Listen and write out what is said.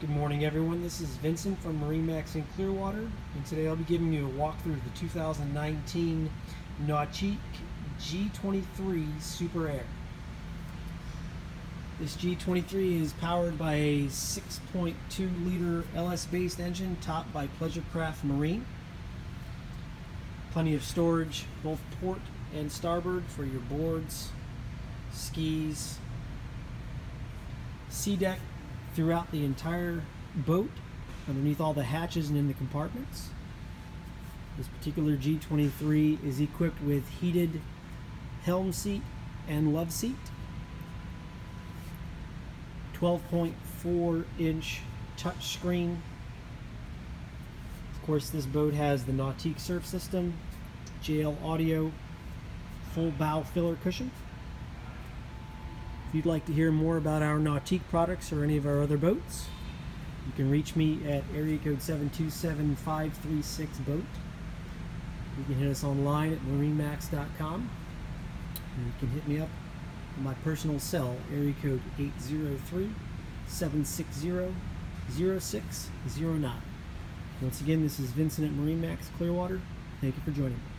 Good morning, everyone. This is Vincent from MarineMax in Clearwater, and today I'll be giving you a walkthrough of the 2019 Nautique G23 Super Air. This G23 is powered by a 6.2 liter LS-based engine topped by Pleasurecraft Marine. Plenty of storage, both port and starboard, for your boards, skis, sea deck throughout the entire boat, underneath all the hatches and in the compartments. This particular G23 is equipped with heated helm seat and love seat, 12.4 inch touchscreen. Of course, this boat has the Nautique surf system, JL audio, full bow filler cushion. If you'd like to hear more about our Nautique products or any of our other boats, you can reach me at area code 727-536-BOAT. You can hit us online at MarineMax.com. And you can hit me up on my personal cell, area code 803-760-0609. Once again, this is Vincent at MarineMax Clearwater. Thank you for joining me.